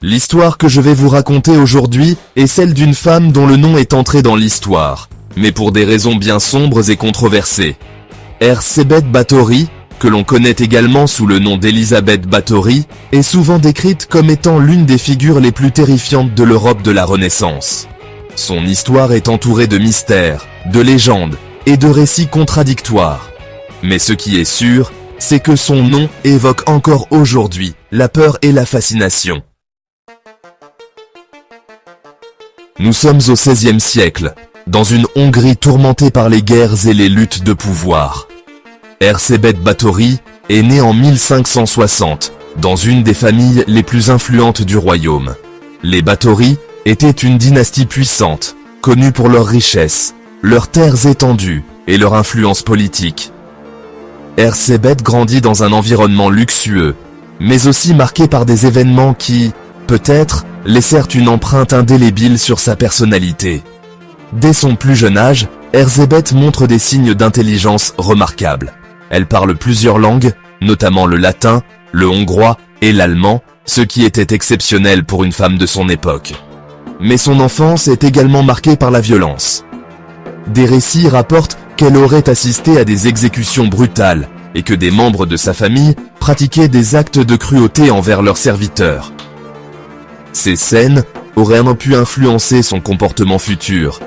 L'histoire que je vais vous raconter aujourd'hui est celle d'une femme dont le nom est entré dans l'histoire, mais pour des raisons bien sombres et controversées. Erzsébet Báthory, que l'on connaît également sous le nom d'Élisabeth Báthory, est souvent décrite comme étant l'une des figures les plus terrifiantes de l'Europe de la Renaissance. Son histoire est entourée de mystères, de légendes et de récits contradictoires. Mais ce qui est sûr, c'est que son nom évoque encore aujourd'hui la peur et la fascination. Nous sommes au XVIe siècle, dans une Hongrie tourmentée par les guerres et les luttes de pouvoir. Erzsébet Báthory est né en 1560, dans une des familles les plus influentes du royaume. Les Báthory étaient une dynastie puissante, connue pour leur richesse, leurs terres étendues et leur influence politique. Erzsébet grandit dans un environnement luxueux, mais aussi marqué par des événements qui, peut-être, laissèrent une empreinte indélébile sur sa personnalité. Dès son plus jeune âge, Erzsébet montre des signes d'intelligence remarquables. Elle parle plusieurs langues, notamment le latin, le hongrois et l'allemand, ce qui était exceptionnel pour une femme de son époque. Mais son enfance est également marquée par la violence. Des récits rapportent qu'elle aurait assisté à des exécutions brutales et que des membres de sa famille pratiquaient des actes de cruauté envers leurs serviteurs. Ces scènes auraient pu influencer son comportement futur,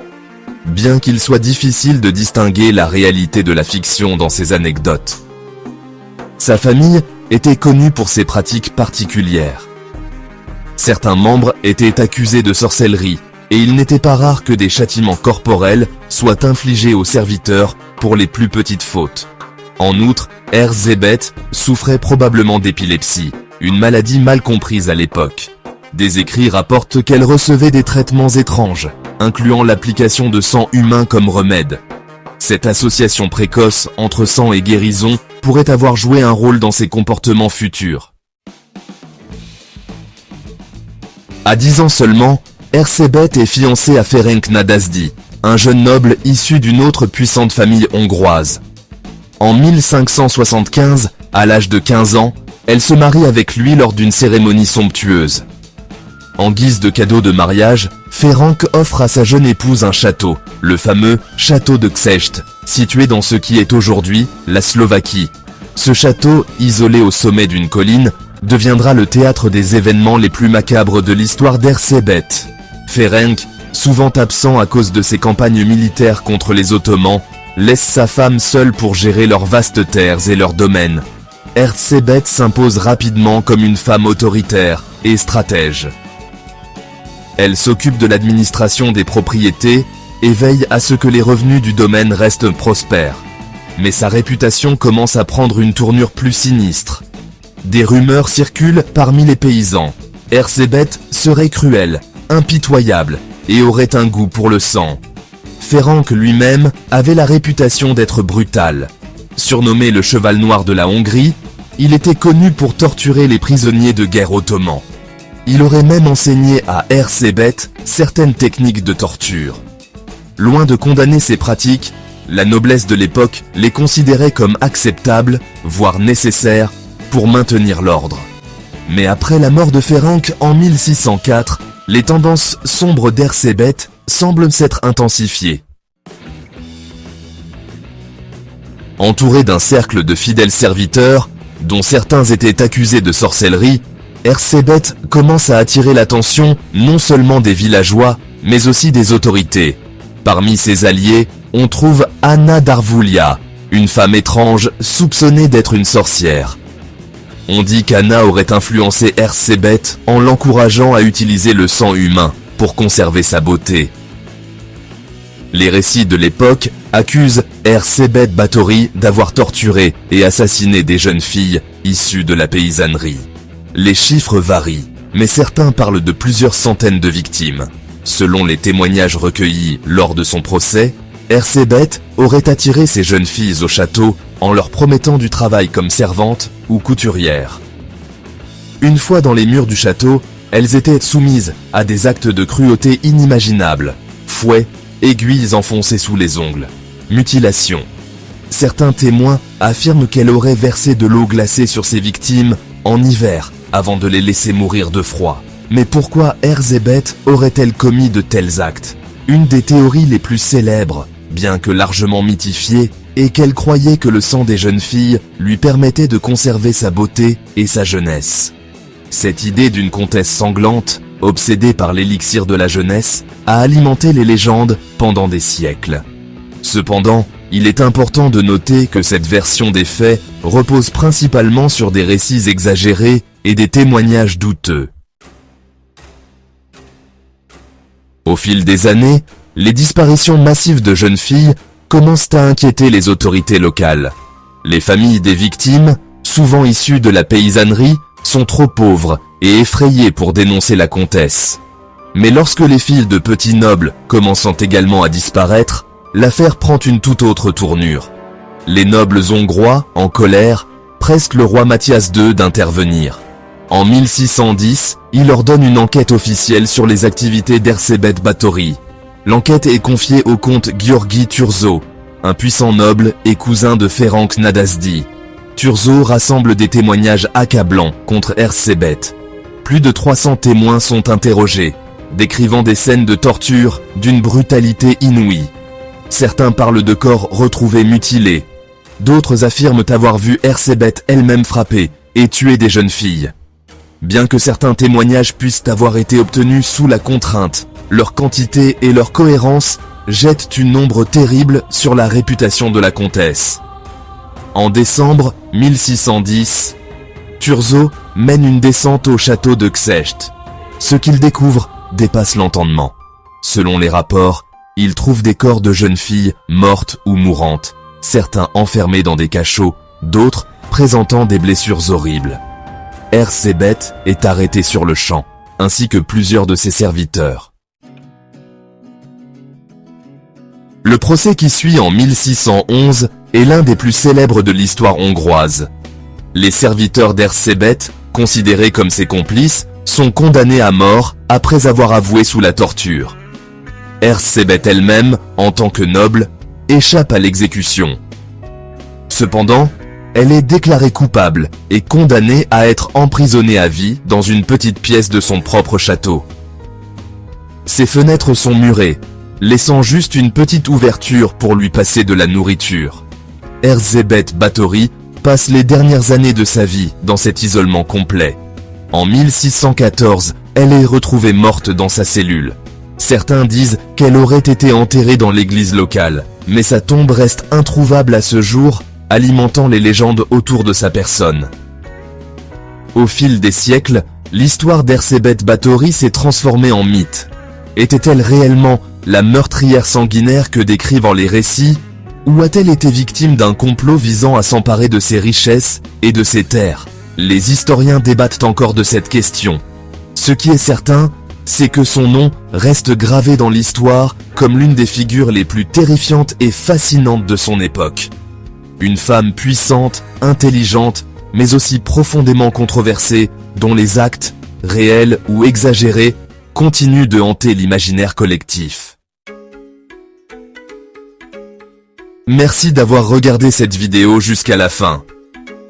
bien qu'il soit difficile de distinguer la réalité de la fiction dans ces anecdotes. Sa famille était connue pour ses pratiques particulières. Certains membres étaient accusés de sorcellerie, et il n'était pas rare que des châtiments corporels soient infligés aux serviteurs pour les plus petites fautes. En outre, Erzsébet souffrait probablement d'épilepsie, une maladie mal comprise à l'époque. Des écrits rapportent qu'elle recevait des traitements étranges, incluant l'application de sang humain comme remède. Cette association précoce entre sang et guérison pourrait avoir joué un rôle dans ses comportements futurs. À 10 ans seulement, Erzsébet est fiancée à Ferenc Nadasdy, un jeune noble issu d'une autre puissante famille hongroise. En 1575, à l'âge de 15 ans, elle se marie avec lui lors d'une cérémonie somptueuse. En guise de cadeau de mariage, Ferenc offre à sa jeune épouse un château, le fameux château de Ksecht, situé dans ce qui est aujourd'hui la Slovaquie. Ce château, isolé au sommet d'une colline, deviendra le théâtre des événements les plus macabres de l'histoire d'Erzsébet. Ferenc, souvent absent à cause de ses campagnes militaires contre les Ottomans, laisse sa femme seule pour gérer leurs vastes terres et leurs domaines. Erzsébet s'impose rapidement comme une femme autoritaire et stratège. Elle s'occupe de l'administration des propriétés et veille à ce que les revenus du domaine restent prospères. Mais sa réputation commence à prendre une tournure plus sinistre. Des rumeurs circulent parmi les paysans. Erzsébet serait cruelle, impitoyable et aurait un goût pour le sang. Ferenc lui-même avait la réputation d'être brutal. Surnommé le cheval noir de la Hongrie, il était connu pour torturer les prisonniers de guerre ottomans. Il aurait même enseigné à Erzsébet certaines techniques de torture. Loin de condamner ces pratiques, la noblesse de l'époque les considérait comme acceptables, voire nécessaires, pour maintenir l'ordre. Mais après la mort de Ferenc en 1604, les tendances sombres d'Erzsébet semblent s'être intensifiées. Entouré d'un cercle de fidèles serviteurs, dont certains étaient accusés de sorcellerie, Erzsébet commence à attirer l'attention non seulement des villageois, mais aussi des autorités. Parmi ses alliés, on trouve Anna d'Arvulia, une femme étrange soupçonnée d'être une sorcière. On dit qu'Anna aurait influencé Erzsébet en l'encourageant à utiliser le sang humain pour conserver sa beauté. Les récits de l'époque accusent Erzsébet Báthory d'avoir torturé et assassiné des jeunes filles issues de la paysannerie. Les chiffres varient, mais certains parlent de plusieurs centaines de victimes. Selon les témoignages recueillis lors de son procès, Erzsébet aurait attiré ces jeunes filles au château en leur promettant du travail comme servantes ou couturières. Une fois dans les murs du château, elles étaient soumises à des actes de cruauté inimaginables, fouets, aiguilles enfoncées sous les ongles, mutilations. Certains témoins affirment qu'elle aurait versé de l'eau glacée sur ses victimes en hiver avant de les laisser mourir de froid. Mais pourquoi Erzsébet aurait-elle commis de tels actes? Une des théories les plus célèbres, bien que largement mythifiée, est qu'elle croyait que le sang des jeunes filles lui permettait de conserver sa beauté et sa jeunesse. Cette idée d'une comtesse sanglante, obsédée par l'élixir de la jeunesse, a alimenté les légendes pendant des siècles. Cependant, il est important de noter que cette version des faits repose principalement sur des récits exagérés et des témoignages douteux. Au fil des années, les disparitions massives de jeunes filles commencent à inquiéter les autorités locales. Les familles des victimes, souvent issues de la paysannerie, sont trop pauvres et effrayées pour dénoncer la comtesse. Mais lorsque les filles de petits nobles commencent également à disparaître, l'affaire prend une toute autre tournure. Les nobles hongrois, en colère, pressent le roi Mathias II d'intervenir. En 1610, il ordonne une enquête officielle sur les activités d'Erzsébet Báthory. L'enquête est confiée au comte György Thurzó, un puissant noble et cousin de Ferenc Nadasdy. Thurzó rassemble des témoignages accablants contre Erzsébet. Plus de 300 témoins sont interrogés, décrivant des scènes de torture d'une brutalité inouïe. Certains parlent de corps retrouvés mutilés. D'autres affirment avoir vu Erzsébet elle-même frapper et tuer des jeunes filles. Bien que certains témoignages puissent avoir été obtenus sous la contrainte, leur quantité et leur cohérence jettent une ombre terrible sur la réputation de la comtesse. En décembre 1610, Thurzó mène une descente au château de Ksecht. Ce qu'il découvre dépasse l'entendement. Selon les rapports, il trouve des corps de jeunes filles mortes ou mourantes, certains enfermés dans des cachots, d'autres présentant des blessures horribles. Erzsébet est arrêté sur le champ, ainsi que plusieurs de ses serviteurs. Le procès qui suit en 1611 est l'un des plus célèbres de l'histoire hongroise. Les serviteurs d'Erzsébet, considérés comme ses complices, sont condamnés à mort après avoir avoué sous la torture. Erzsébet elle-même, en tant que noble, échappe à l'exécution. Cependant, elle est déclarée coupable et condamnée à être emprisonnée à vie dans une petite pièce de son propre château. Ses fenêtres sont murées, laissant juste une petite ouverture pour lui passer de la nourriture. Erzsébet Báthory passe les dernières années de sa vie dans cet isolement complet. En 1614, elle est retrouvée morte dans sa cellule. Certains disent qu'elle aurait été enterrée dans l'église locale, mais sa tombe reste introuvable à ce jour, alimentant les légendes autour de sa personne. Au fil des siècles, l'histoire d'Erzsébet Báthory s'est transformée en mythe. Était-elle réellement la meurtrière sanguinaire que décrivent les récits, ou a-t-elle été victime d'un complot visant à s'emparer de ses richesses et de ses terres? Les historiens débattent encore de cette question. Ce qui est certain, c'est que son nom reste gravé dans l'histoire comme l'une des figures les plus terrifiantes et fascinantes de son époque. Une femme puissante, intelligente, mais aussi profondément controversée, dont les actes, réels ou exagérés, continuent de hanter l'imaginaire collectif. Merci d'avoir regardé cette vidéo jusqu'à la fin.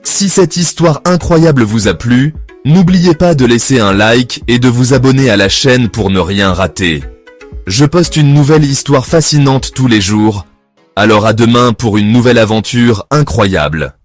Si cette histoire incroyable vous a plu, n'oubliez pas de laisser un like et de vous abonner à la chaîne pour ne rien rater. Je poste une nouvelle histoire fascinante tous les jours. Alors à demain pour une nouvelle aventure incroyable.